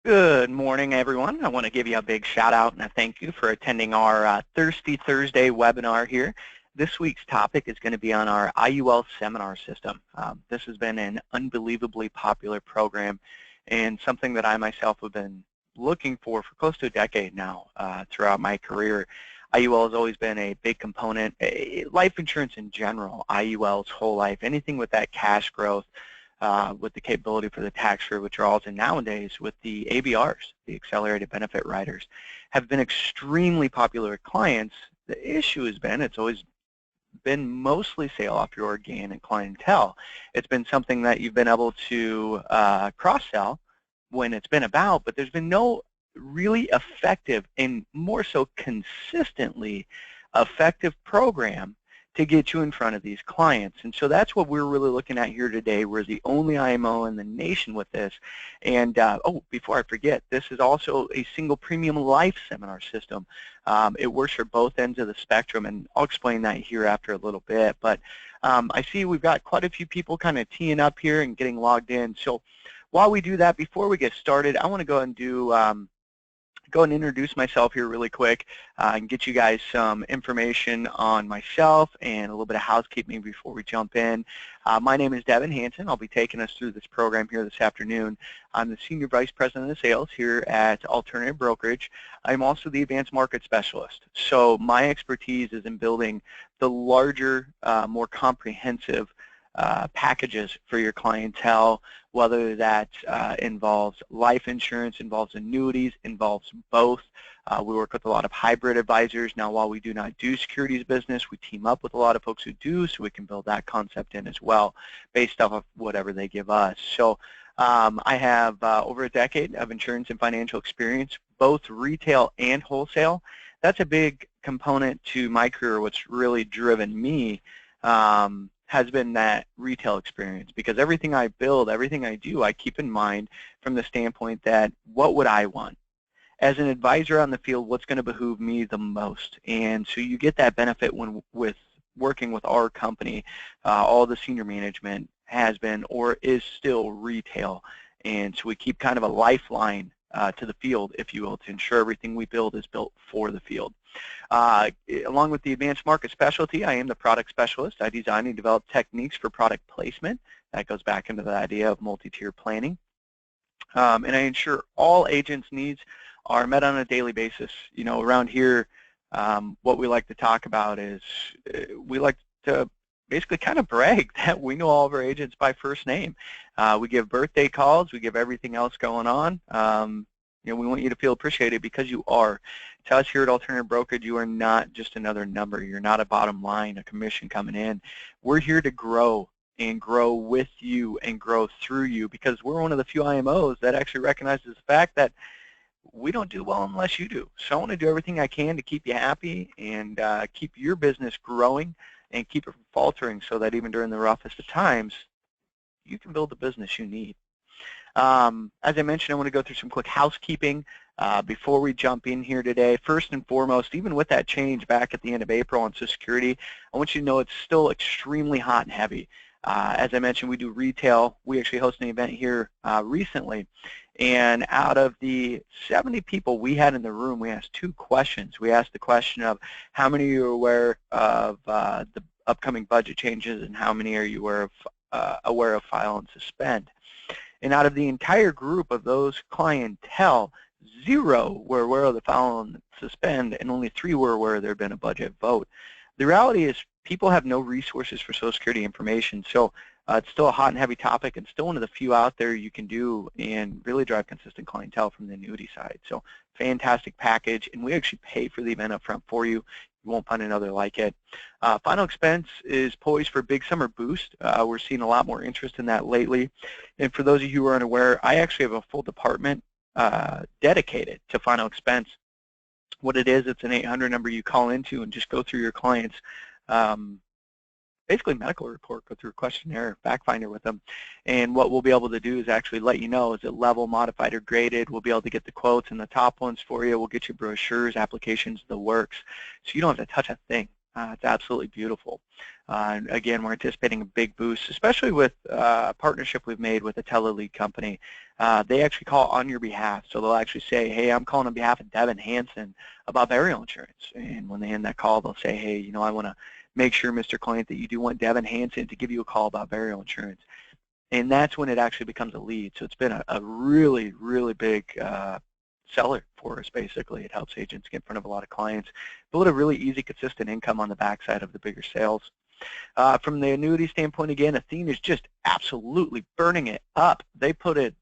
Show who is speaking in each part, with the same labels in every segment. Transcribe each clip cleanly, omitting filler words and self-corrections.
Speaker 1: Good morning, everyone. I want to give you a big shout out and a thank you for attending our Thirsty Thursday webinar here. This week's topic is going to be on our IUL seminar system. This has been an unbelievably popular program and something that I myself have been looking for close to a decade now throughout my career. IUL has always been a big component. Life insurance in general, IUL's whole life, anything with that cash growth, with the capability for the tax-free withdrawals, and nowadays with the ABRs, the accelerated benefit riders, have been extremely popular with clients. The issue has been it's always been mostly sale off your organic clientele. It's been something that you've been able to cross-sell when it's been about, but there's been no really effective and more so consistently effective program to get you in front of these clients. And so that's what we're really looking at here today. We're the only IMO in the nation with this. And oh, before I forget, this is also a single premium life seminar system. It works for both ends of the spectrum, and I'll explain that here after a little bit. But I see we've got quite a few people kind of teeing up here and getting logged in. So while we do that, before we get started, I want to go and introduce myself here really quick and get you guys some information on myself and a little bit of housekeeping before we jump in. My name is Devon. I'll be taking us through this program here this afternoon. I'm the Senior Vice President of Sales here at Alternative Brokerage. I'm also the Advanced Market Specialist. So my expertise is in building the larger, more comprehensive packages for your clientele, whether that involves life insurance, involves annuities, involves both. We work with a lot of hybrid advisors. Now, while we do not do securities business, we team up with a lot of folks who do, so we can build that concept in as well based off of whatever they give us. So I have over a decade of insurance and financial experience, both retail and wholesale. That's a big component to my career. What's really driven me has been that retail experience, because everything I build, everything I do, I keep in mind from the standpoint that what would I want? As an advisor on the field, what's going to behoove me the most? And so you get that benefit when with working with our company. All the senior management has been or is still retail, and so we keep kind of a lifeline to the field, if you will, to ensure everything we build is built for the field. Along with the advanced market specialty, I am the product specialist. I design and develop techniques for product placement. That goes back into the idea of multi-tier planning. And I ensure all agents' needs are met on a daily basis. You know, around here, what we like to talk about is we like to basically kind of brag that we know all of our agents by first name. We give birthday calls. We give everything else going on. You know, we want you to feel appreciated because you are. To us here at Alternative Brokerage, you are not just another number. You're not a bottom line, a commission coming in. We're here to grow and grow with you and grow through you, because we're one of the few IMOs that actually recognizes the fact that we don't do well unless you do. So I want to do everything I can to keep you happy and keep your business growing and keep it from faltering, so that even during the roughest of times, you can build the business you need. As I mentioned, I want to go through some quick housekeeping before we jump in here today. First and foremost, even with that change back at the end of April on Social Security, I want you to know it's still extremely hot and heavy. As I mentioned, we do retail. We actually hosted an event here recently, and out of the 70 people we had in the room, we asked two questions. We asked the question of how many of you are aware of the upcoming budget changes, and how many are you aware of file and suspend. And out of the entire group of those clientele, 0 were aware of the file and suspend, and only 3 were aware there had been a budget vote. The reality is people have no resources for Social Security information, so it's still a hot and heavy topic, and still one of the few out there you can do and really drive consistent clientele from the annuity side. So fantastic package, and we actually pay for the event up front for you. You won't find another like it. Final expense is poised for a big summer boost. We're seeing a lot more interest in that lately. And for those of you who are unaware, I actually have a full department dedicated to final expense. What it is, it's an 800 number you call into and just go through your clients' basically medical report, go through a questionnaire, fact finder with them. And what we'll be able to do is actually let you know, is it level, modified, or graded. We'll be able to get the quotes and the top ones for you. We'll get you brochures, applications, the works. So you don't have to touch a thing. It's absolutely beautiful. Again, we're anticipating a big boost, especially with a partnership we've made with a telelead company. They actually call on your behalf. So they'll actually say, hey, I'm calling on behalf of Devon Hansen about burial insurance. And when they end that call, they'll say, hey, you know, I want to make sure, Mr. Client, that you do want Devon Hansen to give you a call about burial insurance. And that's when it actually becomes a lead. So it's been a really, really big seller for us, basically. It helps agents get in front of a lot of clients, build a really easy, consistent income on the backside of the bigger sales. From the annuity standpoint, again, Athene is just absolutely burning it up. They put it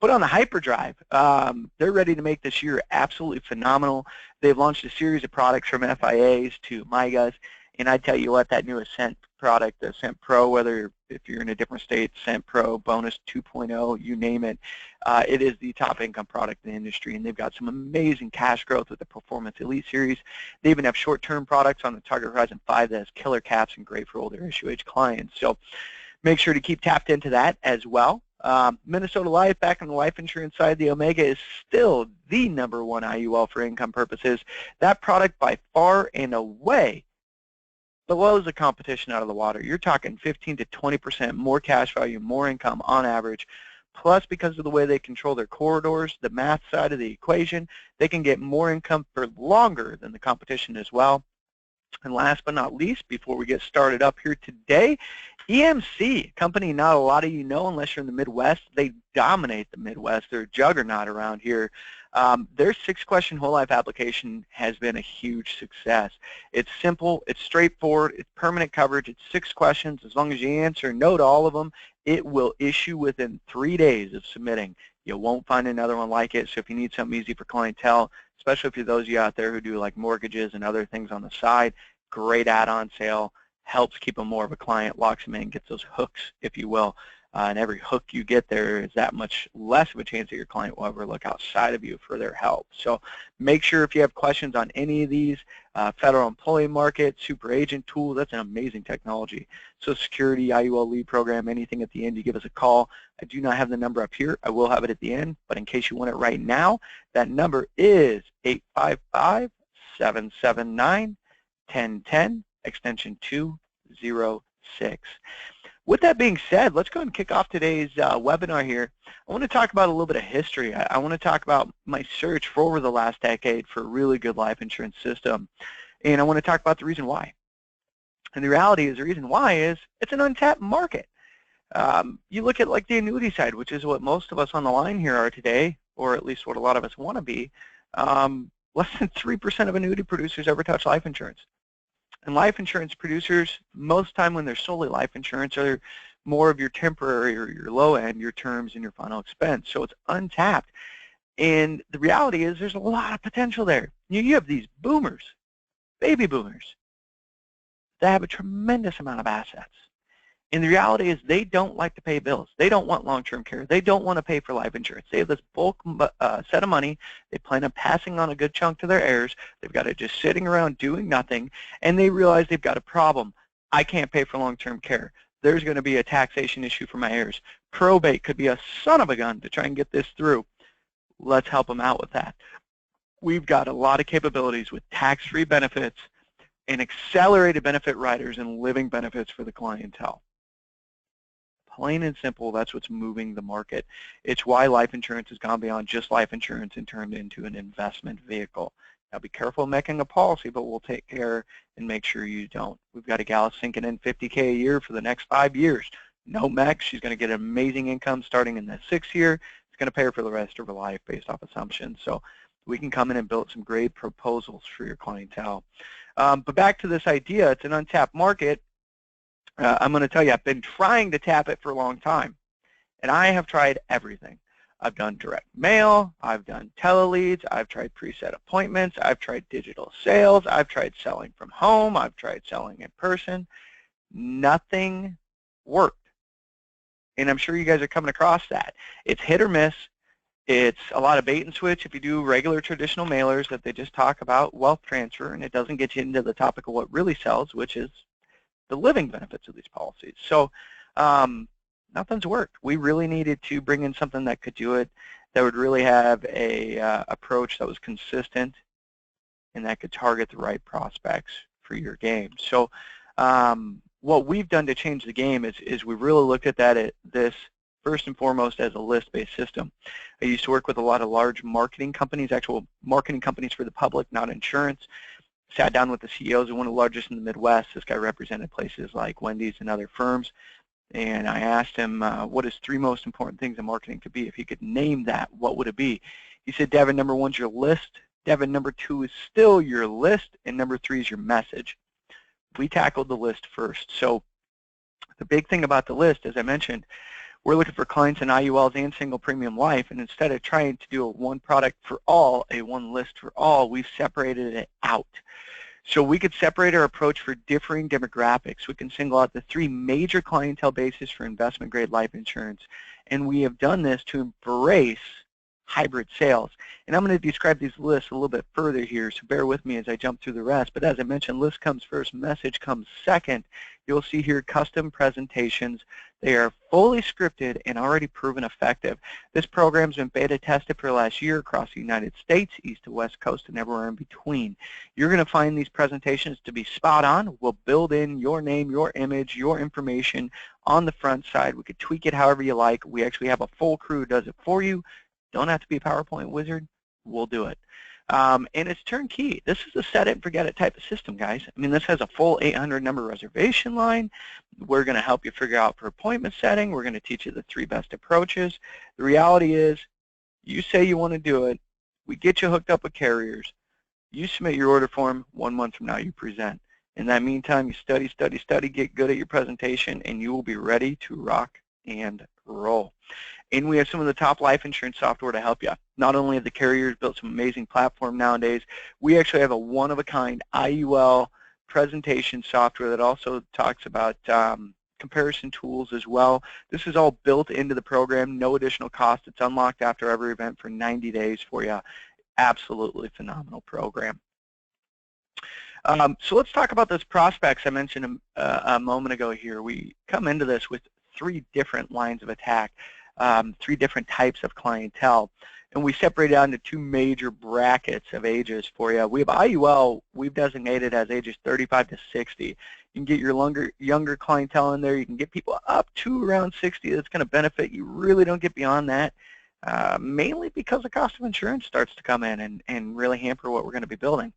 Speaker 1: put on the hyperdrive. They're ready to make this year absolutely phenomenal. They've launched a series of products from FIAs to MIGAs, and I tell you what, that new Ascent product, the Ascent Pro, whether if you're in a different state, Ascent Pro, Bonus 2.0, you name it, it is the top income product in the industry, and they've got some amazing cash growth with the Performance Elite series. They even have short-term products on the Target Horizon 5 that has killer caps and great for older issue age clients. So make sure to keep tapped into that as well. Minnesota Life, back on the life insurance side, the Omega is still the #1 IUL for income purposes. That product by far and away blows the competition out of the water. You're talking 15 to 20% more cash value, more income on average. Plus, because of the way they control their corridors, the math side of the equation, they can get more income for longer than the competition as well. And last but not least, before we get started up here today, EMC, company not a lot of you know unless you're in the Midwest. They dominate the Midwest. They're a juggernaut around here. Their 6-question whole life application has been a huge success. It's simple, it's straightforward, it's permanent coverage, it's 6 questions. As long as you answer no to all of them, it will issue within 3 days of submitting. You won't find another one like it. So if you need something easy for clientele, especially if you're those of you out there who do like mortgages and other things on the side, great add-on sale, helps keep them more of a client, locks them in, gets those hooks, if you will. And every hook you get there is that much less of a chance that your client will ever look outside of you for their help. So make sure if you have questions on any of these, federal employee market, super agent tool, that's an amazing technology. Social Security, IUL lead program, anything at the end, you give us a call. I do not have the number up here. I will have it at the end, but in case you want it right now, that number is 855-779-1010, extension 206. With that being said, let's go ahead and kick off today's webinar here. I want to talk about a little bit of history. I want to talk about my search for over the last decade for a really good life insurance system. And I want to talk about the reason why. And the reality is the reason why is it's an untapped market. You look at like the annuity side, which is what most of us on the line here are today, or at least what a lot of us want to be. Less than 3% of annuity producers ever touch life insurance. And life insurance producers, most time when they're solely life insurance, are more of your temporary or your low end, your terms and your final expense. So it's untapped. And the reality is there's a lot of potential there. You have these boomers, baby boomers, that have a tremendous amount of assets. And the reality is they don't like to pay bills. They don't want long-term care. They don't want to pay for life insurance. They have this bulk set of money. They plan on passing on a good chunk to their heirs. They've got it just sitting around doing nothing, and they realize they've got a problem. I can't pay for long-term care. There's going to be a taxation issue for my heirs. Probate could be a son of a gun to try and get this through. Let's help them out with that. We've got a lot of capabilities with tax-free benefits and accelerated benefit riders and living benefits for the clientele. Plain and simple, that's what's moving the market. It's why life insurance has gone beyond just life insurance and turned into an investment vehicle. Now be careful making a policy, but we'll take care and make sure you don't. We've got a gal sinking in $50K a year for the next 5 years. No max, she's going to get an amazing income starting in the 6th year. It's going to pay her for the rest of her life based off assumptions. So we can come in and build some great proposals for your clientele. But back to this idea, it's an untapped market. I'm going to tell you, I've been trying to tap it for a long time, and I have tried everything. I've done direct mail, I've done teleleads, I've tried preset appointments, I've tried digital sales, I've tried selling from home, I've tried selling in person. Nothing worked. And I'm sure you guys are coming across that. It's hit or miss. It's a lot of bait and switch if you do regular traditional mailers that they just talk about wealth transfer, and it doesn't get you into the topic of what really sells, which is the living benefits of these policies. So nothing's worked. We really needed to bring in something that could do it, that would really have a approach that was consistent and that could target the right prospects for your game. So what we've done to change the game is we've really looked at this first and foremost as a list-based system. I used to work with a lot of large marketing companies, actual marketing companies for the public, not insurance. Sat down with the CEOs of one of the largest in the Midwest. This guy represented places like Wendy's and other firms. And I asked him, what his 3 most important things in marketing could be? If he could name that, what would it be? He said, Devon, number 1 is your list. Devon, number 2 is still your list. And number 3 is your message. We tackled the list first. So the big thing about the list, as I mentioned, we're looking for clients in IULs and single premium life. And instead of trying to do a one product for all, a one list for all, we've separated it out. So we could separate our approach for differing demographics. We can single out the 3 major clientele bases for investment-grade life insurance, and we have done this to embrace hybrid sales. And I'm going to describe these lists a little bit further here, so bear with me as I jump through the rest. But as I mentioned, list comes first, message comes second. You'll see here custom presentations. They are fully scripted and already proven effective. This program's been beta tested for the last year across the United States, east to west coast, and everywhere in between. You're going to find these presentations to be spot on. We'll build in your name, your image, your information on the front side. We could tweak it however you like. We actually have a full crew who does it for you. Don't have to be a PowerPoint wizard. We'll do it. And it's turnkey. This is a set it and forget it type of system, guys. I mean, this has a full 800 number reservation line. We're going to help you figure out for appointment setting. We're going to teach you the 3 best approaches. The reality is, you say you want to do it. We get you hooked up with carriers. You submit your order form. 1 month from now, you present. In that meantime, you study, study, study, get good at your presentation, and you will be ready to rock and roll. And we have some of the top life insurance software to help you. Not only have the carriers built some amazing platform nowadays, we actually have a one-of-a-kind IUL presentation software that also talks about comparison tools as well. This is all built into the program, no additional cost. It's unlocked after every event for 90 days for you. Absolutely phenomenal program. So let's talk about those prospects I mentioned a moment ago here. We come into this with 3 different lines of attack. 3 different types of clientele, and we separate it down to 2 major brackets of ages for you. We have IUL, we've designated as ages 35 to 60. You can get your younger clientele in there. You can get people up to around 60. That's going to benefit. You really don't get beyond that, mainly because the cost of insurance starts to come in and really hamper what we're going to be building.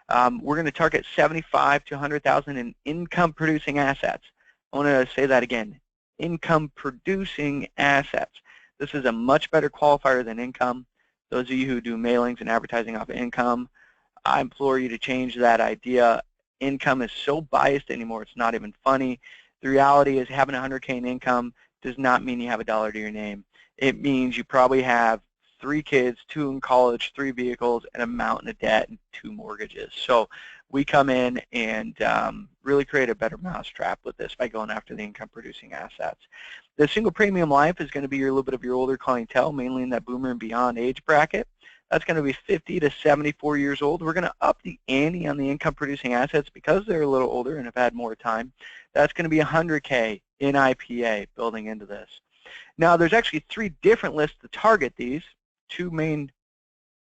Speaker 1: We're going to target 75 to 100,000 in income-producing assets. I want to say that again. Income-producing assets. This is a much better qualifier than income. Those of you who do mailings and advertising off of income, I implore you to change that idea. Income is so biased anymore, it's not even funny. The reality is having 100K in income does not mean you have $1 to your name. It means you probably have 3 kids, 2 in college, 3 vehicles, and a mountain of debt and 2 mortgages. So we come in and really create a better mousetrap with this by going after the income-producing assets. The single premium life is going to be a little bit of your older clientele, mainly in that boomer and beyond age bracket. That's going to be 50 to 74 years old. We're going to up the ante on the income-producing assets because they're a little older and have had more time. That's going to be 100K in IPA building into this. Now, there's actually 3 different lists to target these, 2 main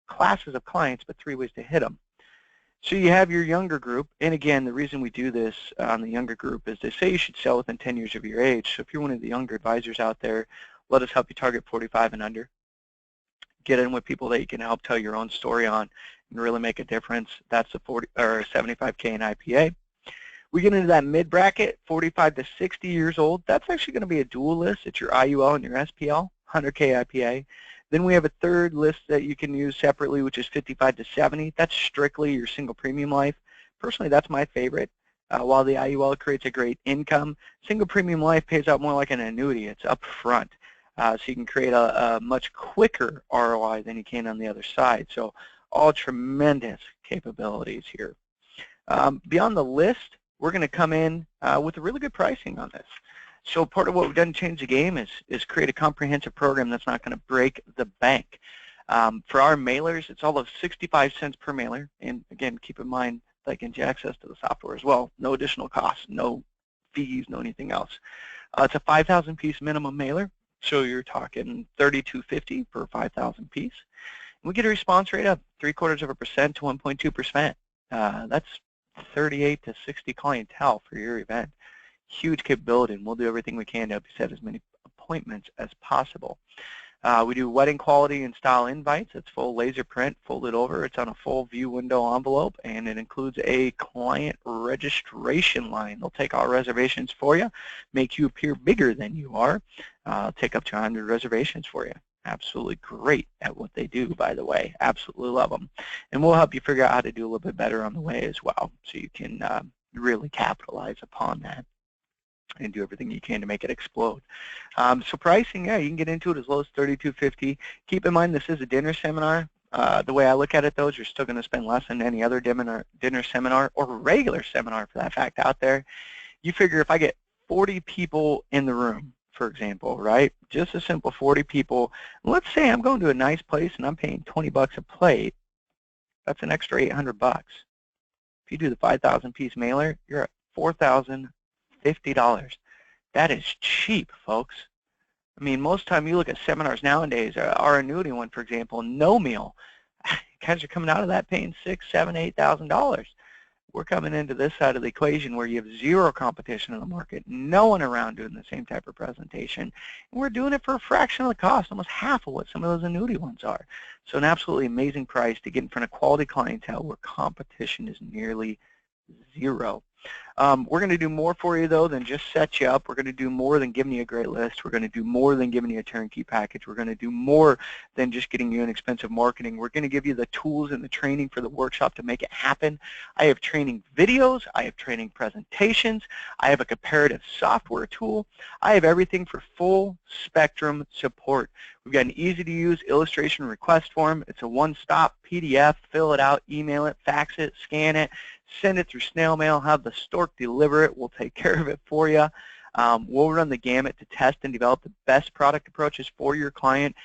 Speaker 1: classes of clients, but 3 ways to hit them. So you have your younger group, and again, the reason we do this on the younger group is they say you should sell within 10 years of your age. So if you're one of the younger advisors out there, let us help you target 45 and under. Get in with people that you can help tell your own story on and really make a difference. That's the 40 or 75K in IPA. We get into that mid bracket, 45 to 60 years old. That's actually going to be a dual list. It's your IUL and your SPL, 100K IPA. Then we have a third list that you can use separately, which is 55 to 70. That's strictly your single premium life. Personally, that's my favorite. While the IUL creates a great income, single premium life pays out more like an annuity. It's up front. So you can create a much quicker ROI than you can on the other side. So all tremendous capabilities here. Beyond the list, we're going to come in with a really good pricing on this. So part of what we've done to change the game is create a comprehensive program that's not going to break the bank. For our mailers, it's all of 65 cents per mailer. And again, keep in mind that can get access to the software as well. No additional costs, no fees, no anything else. It's a 5,000 piece minimum mailer. So you're talking $32.50 per 5,000 piece. We get a response rate of 0.75% to 1.2%. That's 38 to 60 clientele for your event. Huge capability, and we'll do everything we can to help you set as many appointments as possible. We do wedding quality and style invites. It's full laser print, folded over. It's on a full view window envelope, and it includes a client registration line. They'll take all reservations for you, make you appear bigger than you are, take up to 100 reservations for you. Absolutely great at what they do, by the way. Absolutely love them. And we'll help you figure out how to do a little bit better on the way as well, so you can really capitalize upon that and do everything you can to make it explode. So pricing, yeah, you can get into it as low as $32.50. Keep in mind this is a dinner seminar. The way I look at it, though, is you're still going to spend less than any other dinner seminar or regular seminar, for that fact, out there. You figure if I get 40 people in the room, for example, right? Just a simple 40 people. Let's say I'm going to a nice place and I'm paying 20 bucks a plate. That's an extra 800 bucks. If you do the 5,000 piece mailer, you're at $4,050. That is cheap, folks. I mean, most time you look at seminars nowadays, our annuity one, for example, no meal. Guys are coming out of that paying $6,000, $7,000, $8,000. We're coming into this side of the equation where you have zero competition in the market, no one around doing the same type of presentation, and we're doing it for a fraction of the cost, almost half of what some of those annuity ones are. So an absolutely amazing price to get in front of quality clientele where competition is nearly zero. We're going to do more for you, though, than just set you up. We're going to do more than giving you a great list. We're going to do more than giving you a turnkey package. We're going to do more than just getting you inexpensive marketing. We're going to give you the tools and the training for the workshop to make it happen. I have training videos. I have training presentations. I have a comparative software tool. I have everything for full spectrum support. We've got an easy-to-use illustration request form. It's a one-stop PDF. Fill it out, email it, fax it, scan it, send it through snail mail, have the stork deliver it. We'll take care of it for you. We'll run the gamut to test and develop the best product approaches for your client.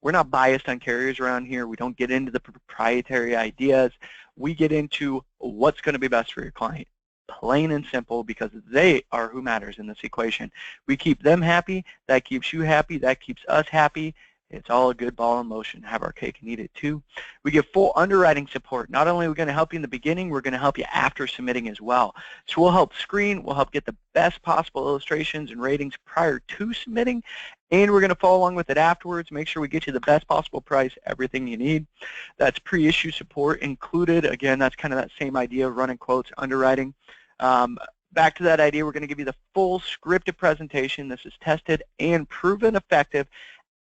Speaker 1: We're not biased on carriers around here. We don't get into the proprietary ideas. We get into what's going to be best for your client, plain and simple, because they are who matters in this equation. We keep them happy. That keeps you happy. That keeps us happy. It's all a good ball in motion. Have our cake and eat it too. We give full underwriting support. Not only are we going to help you in the beginning, we're going to help you after submitting as well. So we'll help screen, we'll help get the best possible illustrations and ratings prior to submitting, and we're going to follow along with it afterwards, make sure we get you the best possible price, everything you need. That's pre-issue support included. Again, that's kind of that same idea of running quotes, underwriting. Back to that idea, we're going to give you the full scripted presentation. This is tested and proven effective.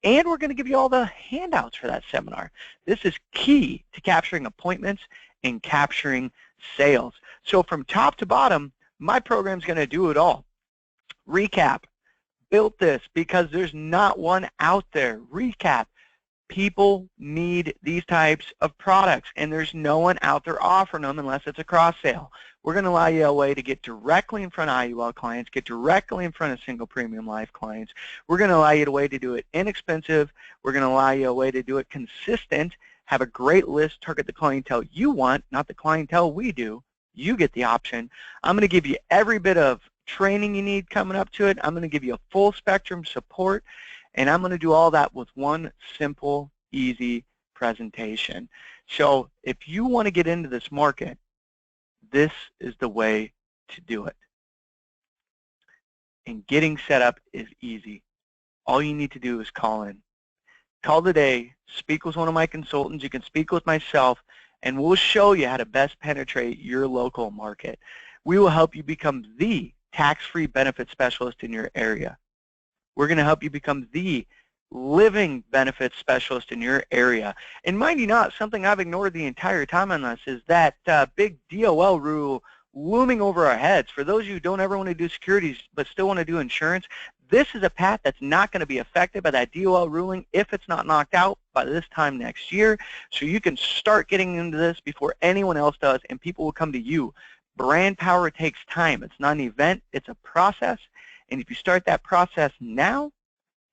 Speaker 1: And we're going to give you all the handouts for that seminar. This is key to capturing appointments and capturing sales. So from top to bottom, my program's going to do it all. Recap. Built this because there's not one out there. Recap. People need these types of products, and there's no one out there offering them unless it's a cross sale. We're going to allow you a way to get directly in front of IUL clients, get directly in front of single premium life clients. We're going to allow you a way to do it inexpensive. We're going to allow you a way to do it consistent, have a great list, target the clientele you want, not the clientele we do. You get the option. I'm going to give you every bit of training you need coming up to it. I'm going to give you a full spectrum support, and I'm going to do all that with one simple, easy presentation. So if you want to get into this market, this is the way to do it. And getting set up is easy. All you need to do is call in. Call today, speak with one of my consultants. You can speak with myself, and we'll show you how to best penetrate your local market. We will help you become the tax-free benefit specialist in your area. We're going to help you become the living benefits specialist in your area. And mind you not, something I've ignored the entire time on this is that big DOL rule looming over our heads. For those of you who don't ever want to do securities but still want to do insurance, this is a path that's not going to be affected by that DOL ruling if it's not knocked out by this time next year. So you can start getting into this before anyone else does, and people will come to you. Brand power takes time. It's not an event, it's a process. And if you start that process now,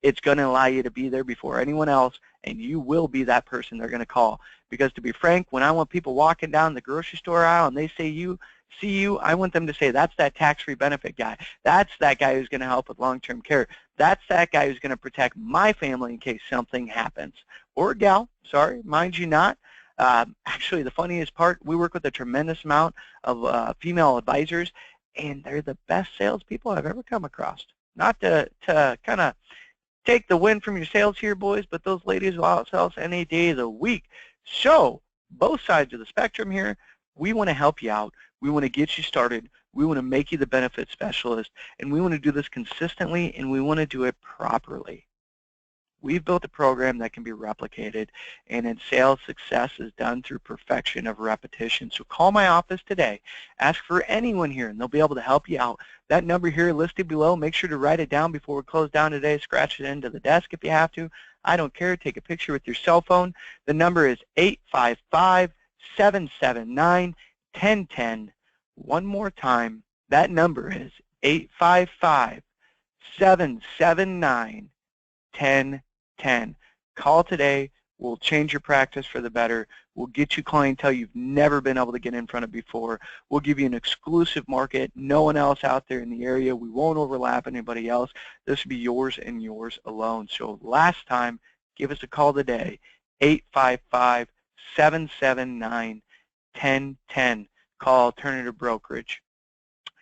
Speaker 1: it's going to allow you to be there before anyone else, and you will be that person they're going to call. Because to be frank, when I want people walking down the grocery store aisle and they say see you, I want them to say, that's that tax-free benefit guy. That's that guy who's going to help with long-term care. That's that guy who's going to protect my family in case something happens. Or gal, sorry, mind you not. Actually, the funniest part, we work with a tremendous amount of female advisors, and they're the best salespeople I've ever come across. Not to kind of take the win from your sales here, boys, but those ladies will outsell us any day of the week. So both sides of the spectrum here, we want to help you out. We want to get you started. We want to make you the benefit specialist, and we want to do this consistently, and we want to do it properly. We've built a program that can be replicated, and in sales, success is done through perfection of repetition. So call my office today. Ask for anyone here, and they'll be able to help you out. That number here listed below, make sure to write it down before we close down today. Scratch it into the desk if you have to. I don't care. Take a picture with your cell phone. The number is 855-779-1010. One more time. That number is 855-779-1010. Call today. We'll change your practice for the better. We'll get you clientele you've never been able to get in front of before. We'll give you an exclusive market, no one else out there in the area. We won't overlap anybody else. This will be yours and yours alone. So last time, give us a call today, 855-779-1010. Call Alternative Brokerage.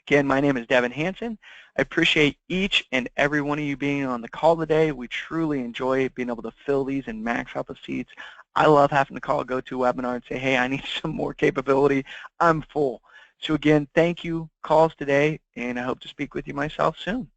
Speaker 1: Again, my name is Devon Hansen. I appreciate each and every one of you being on the call today. We truly enjoy being able to fill these and max out the seats. I love having to call a GoToWebinar and say, hey, I need some more capability. I'm full. So again, thank you, calls today, and I hope to speak with you myself soon.